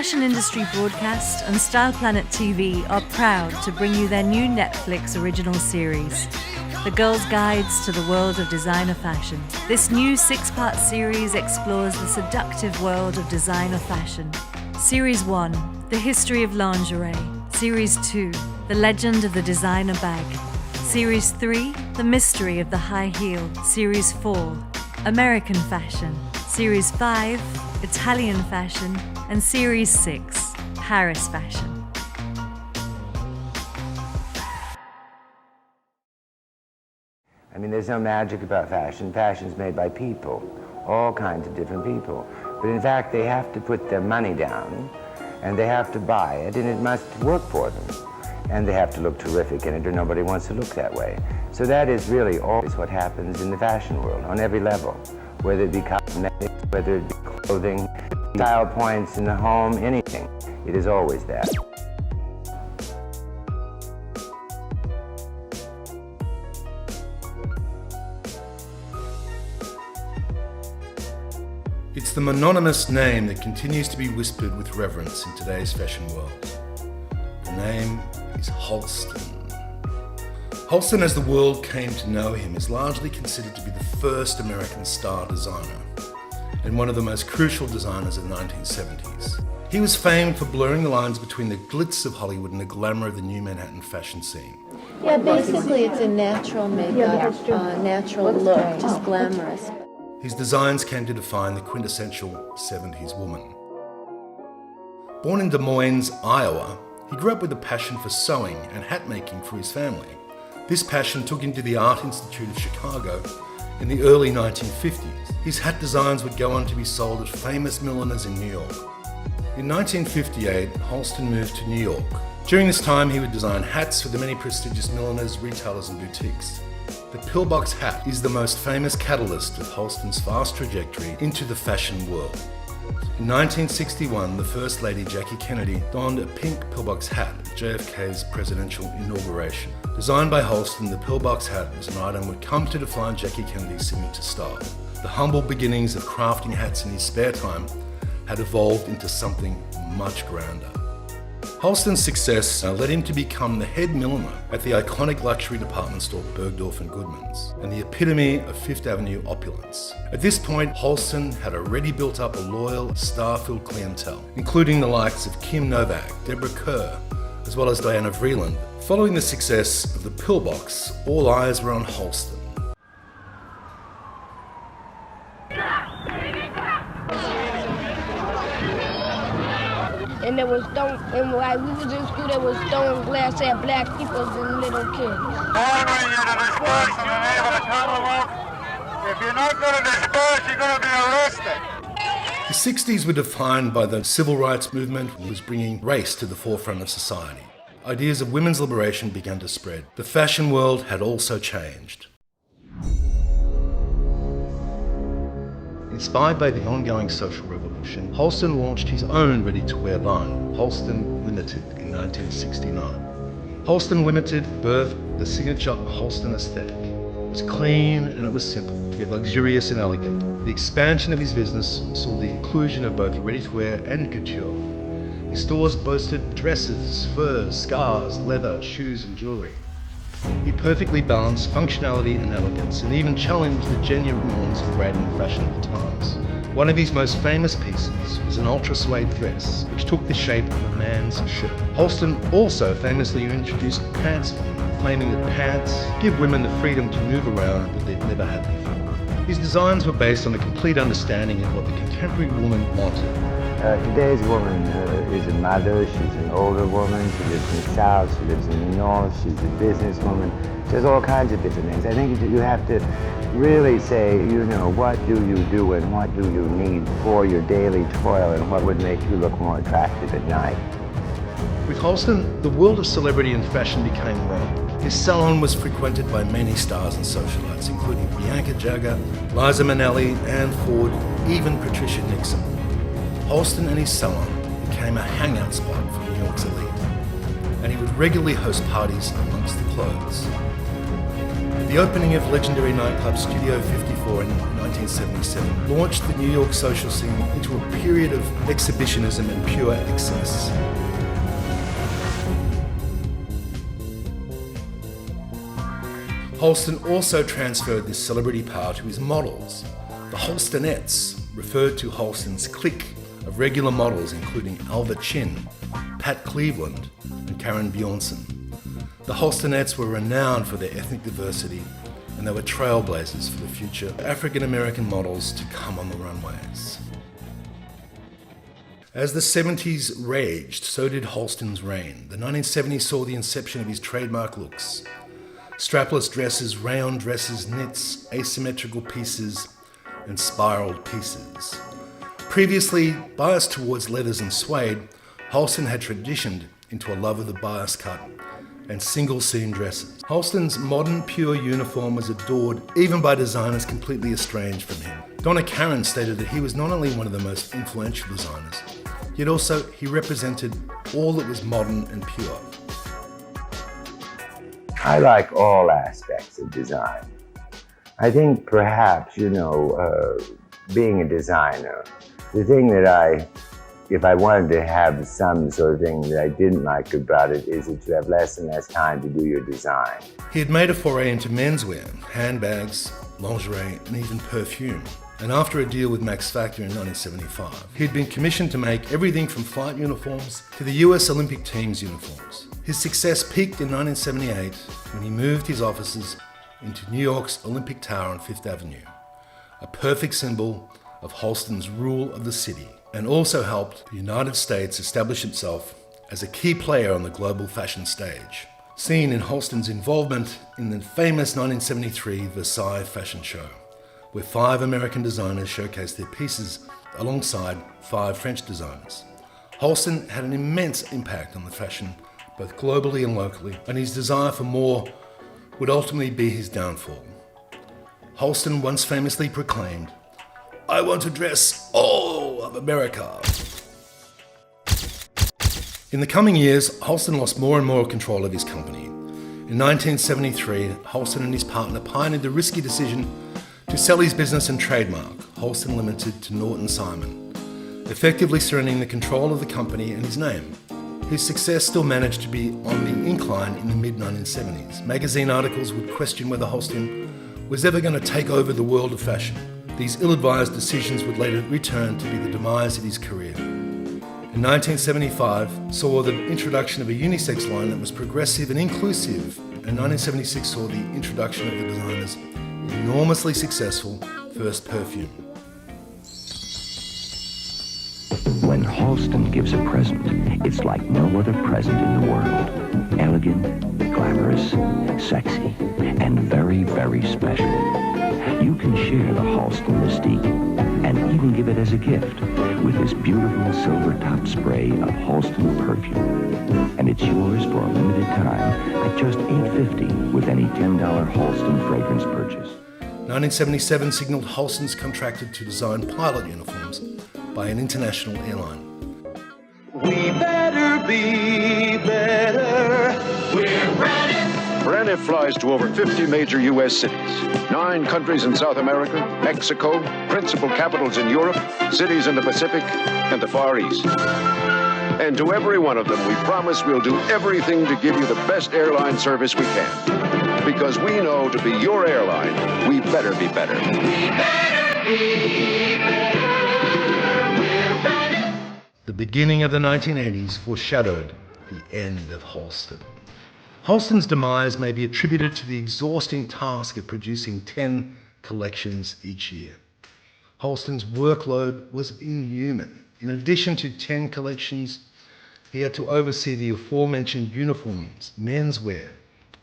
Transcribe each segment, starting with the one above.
Fashion Industry Broadcast and Style Planet TV are proud to bring you their new Netflix original series, The Girl's Guides to the World of Designer Fashion. This new 6-part series explores the seductive world of designer fashion. Series 1, The History of Lingerie. Series 2, The Legend of the Designer Bag. Series 3, The Mystery of the High Heel. Series 4, American Fashion. Series 5, Italian Fashion. And Series 6, Paris Fashion. I mean, there's no magic about fashion. Fashion's made by people, all kinds of different people. But in fact, they have to put their money down, and they have to buy it, and it must work for them. And they have to look terrific in it, or nobody wants to look that way. So that is really always what happens in the fashion world, on every level, whether it be cosmetics, whether it be clothing, style points in the home, anything. It is always that. It's the mononymous name that continues to be whispered with reverence in today's fashion world. The name is Halston. Halston, as the world came to know him, is largely considered to be the first American star designer and one of the most crucial designers of the 1970s. He was famed for blurring the lines between the glitz of Hollywood and the glamour of the new Manhattan fashion scene. Yeah, basically it's a natural makeup, natural look, just glamorous. His designs came to define the quintessential 70s woman. Born in Des Moines, Iowa, he grew up with a passion for sewing and hat making for his family. This passion took him to the Art Institute of Chicago in the early 1950s. His hat designs would go on to be sold at famous milliners in New York. In 1958, Halston moved to New York. During this time, he would design hats for the many prestigious milliners, retailers and boutiques. The pillbox hat is the most famous catalyst of Halston's fast trajectory into the fashion world. In 1961, the First Lady Jackie Kennedy donned a pink pillbox hat at JFK's presidential inauguration. Designed by Halston, the pillbox hat was an item that would come to define Jackie Kennedy's signature style. The humble beginnings of crafting hats in his spare time had evolved into something much grander. Halston's success led him to become the head milliner at the iconic luxury department store Bergdorf and Goodman's, and the epitome of Fifth Avenue opulence. At this point, Halston had already built up a loyal, star-filled clientele, including the likes of Kim Novak, Deborah Kerr, as well as Diana Vreeland. Following the success of the pillbox, all eyes were on Halston. And there was and while we was in school, there was throwing glass at black people and little kids. Ordering you to disperse in the name of the Commonwealth. If you're not going to disperse, you're going to be arrested. The 60s were defined by the civil rights movement, which was bringing race to the forefront of society. Ideas of women's liberation began to spread. The fashion world had also changed. Inspired by the ongoing social revolution, Halston launched his own ready-to-wear line, Halston Limited, in 1969. Halston Limited birthed the signature Halston aesthetic. It was clean and it was simple, yet luxurious and elegant. The expansion of his business saw the inclusion of both ready-to-wear and couture. His stores boasted dresses, furs, scarves, leather, shoes and jewelry. He perfectly balanced functionality and elegance, and even challenged the genuine norms of grade and fashionable times. One of his most famous pieces was an ultra suede dress, which took the shape of a man's shirt. Halston also famously introduced pants, claiming that pants give women the freedom to move around that they'd never had before. His designs were based on a complete understanding of what the contemporary woman wanted. Today's woman is a mother, she's an older woman, she lives in the South, she lives in the North, she's a businesswoman. There's all kinds of different things. I think you have to really say, what do you do and what do you need for your daily toil and what would make you look more attractive at night. With Halston, the world of celebrity and fashion became raw. His salon was frequented by many stars and socialites, including Bianca Jagger, Liza Minnelli, Ann Ford, even Patricia Nixon. Halston and his salon became a hangout spot for New York's elite, and he would regularly host parties amongst the clothes. The opening of legendary nightclub Studio 54 in 1977 launched the New York social scene into a period of exhibitionism and pure excess. Halston also transferred this celebrity power to his models. The Halstonettes referred to Halston's clique of regular models including Alva Chin, Pat Cleveland and Karen Bjornson. The Halstonettes were renowned for their ethnic diversity and they were trailblazers for the future African-American models to come on the runways. As the 70s raged, so did Halston's reign. The 1970s saw the inception of his trademark looks. Strapless dresses, rayon dresses, knits, asymmetrical pieces, and spiraled pieces. Previously biased towards leathers and suede, Halston had transitioned into a love of the bias cut and single seam dresses. Halston's modern pure uniform was adored even by designers completely estranged from him. Donna Karan stated that he was not only one of the most influential designers, yet also he represented all that was modern and pure. I like all aspects of design. I think perhaps, being a designer, the thing that if I wanted to have some sort of thing that I didn't like about it is that you have less and less time to do your design. He had made a foray into menswear, handbags, lingerie, and even perfume. And after a deal with Max Factor in 1975, he had been commissioned to make everything from flight uniforms to the US Olympic team's uniforms. His success peaked in 1978 when he moved his offices into New York's Olympic Tower on Fifth Avenue, a perfect symbol of Halston's rule of the city, and also helped the United States establish itself as a key player on the global fashion stage, seen in Halston's involvement in the famous 1973 Versailles fashion show, where 5 American designers showcased their pieces alongside 5 French designers. Halston had an immense impact on the fashion, both globally and locally, and his desire for more would ultimately be his downfall. Halston once famously proclaimed, "I want to dress all of America." In the coming years, Halston lost more and more control of his company. In 1973, Halston and his partner pioneered the risky decision to sell his business and trademark, Halston Limited, to Norton Simon, effectively surrendering the control of the company and his name. His success still managed to be on the incline in the mid-1970s. Magazine articles would question whether Halston was ever going to take over the world of fashion. These ill-advised decisions would later return to be the demise of his career. In 1975, saw the introduction of a unisex line that was progressive and inclusive, and 1976 saw the introduction of the designer's enormously successful first perfume. When Halston gives a present, it's like no other present in the world. Elegant, glamorous, sexy, and very, very special. You can share the Halston mystique and even give it as a gift with this beautiful silver top spray of Halston perfume. And it's yours for a limited time at just $8.50 with any $10 Halston fragrance purchase. 1977 signaled Halston's contracted to design pilot uniforms by an international airline. We better be better. We're ready. Renegades flies to over 50 major U.S. cities, 9 countries in South America, Mexico, principal capitals in Europe, cities in the Pacific, and the Far East. And to every one of them, we promise we'll do everything to give you the best airline service we can. Because we know to be your airline, we better be better. We better be better. We're ready. The beginning of the 1980s foreshadowed the end of Halston. Halston's demise may be attributed to the exhausting task of producing 10 collections each year. Halston's workload was inhuman. In addition to 10 collections, he had to oversee the aforementioned uniforms, menswear,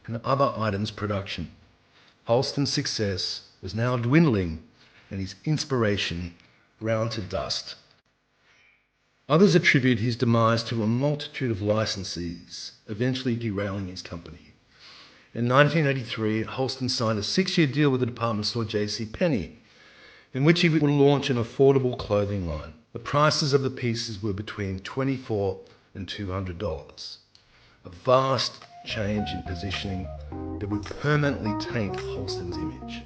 and other items production. Halston's success was now dwindling and his inspiration ground to dust. Others attribute his demise to a multitude of licensees, eventually derailing his company. In 1983, Halston signed a 6-year deal with the department store JCPenney, in which he would launch an affordable clothing line. The prices of the pieces were between $24 and $200. A vast change in positioning that would permanently taint Halston's image.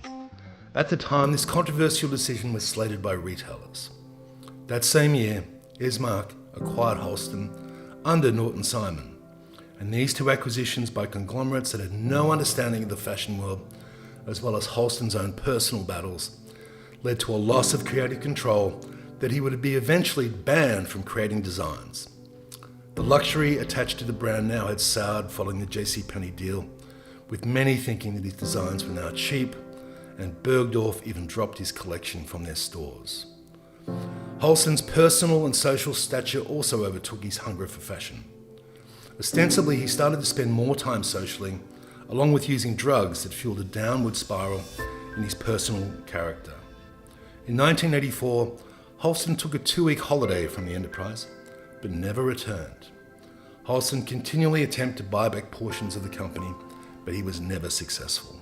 At the time, this controversial decision was slated by retailers. That same year, Esmark acquired Halston under Norton Simon, and these two acquisitions by conglomerates that had no understanding of the fashion world, as well as Halston's own personal battles, led to a loss of creative control that he would be eventually banned from creating designs. The luxury attached to the brand now had soured following the JCPenney deal, with many thinking that his designs were now cheap, and Bergdorf even dropped his collection from their stores. Halston's personal and social stature also overtook his hunger for fashion. Ostensibly, he started to spend more time socially, along with using drugs that fueled a downward spiral in his personal character. In 1984, Halston took a 2-week holiday from the enterprise, but never returned. Halston continually attempted to buy back portions of the company, but he was never successful.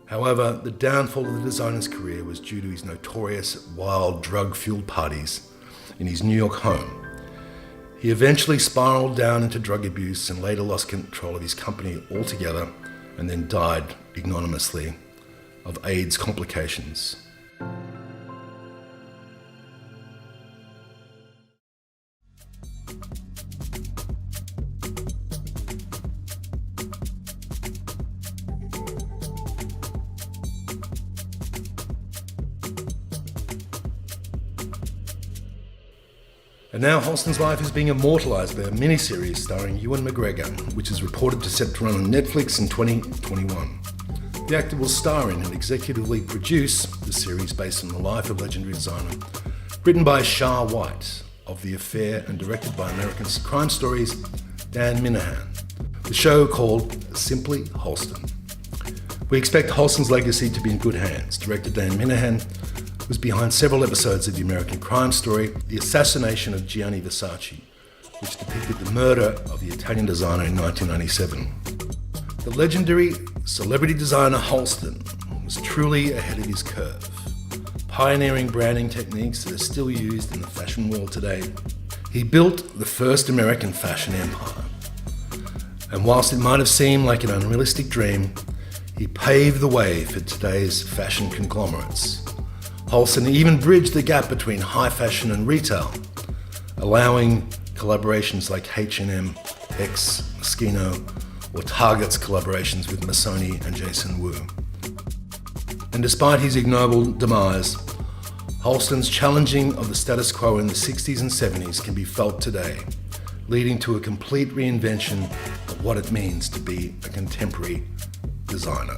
However, the downfall of the designer's career was due to his notorious wild drug-fueled parties in his New York home. He eventually spiraled down into drug abuse and later lost control of his company altogether, and then died ignominiously of AIDS complications. And now Halston's life is being immortalised by a miniseries starring Ewan McGregor, which is reported to set to run on Netflix in 2021. The actor will star in and executively produce the series based on the life of legendary designer, written by Shah White of The Affair and directed by American Crime Stories' Dan Minahan. The show called Simply Halston. We expect Halston's legacy to be in good hands. Director Dan Minahan was behind several episodes of the American Crime Story, The Assassination of Gianni Versace, which depicted the murder of the Italian designer in 1997. The legendary celebrity designer Halston was truly ahead of his curve, pioneering branding techniques that are still used in the fashion world today. He built the first American fashion empire, and whilst it might have seemed like an unrealistic dream, he paved the way for today's fashion conglomerates. Halston even bridged the gap between high fashion and retail, allowing collaborations like H&M, X, Moschino, or Target's collaborations with Missoni and Jason Wu. And despite his ignoble demise, Halston's challenging of the status quo in the 60s and 70s can be felt today, leading to a complete reinvention of what it means to be a contemporary designer.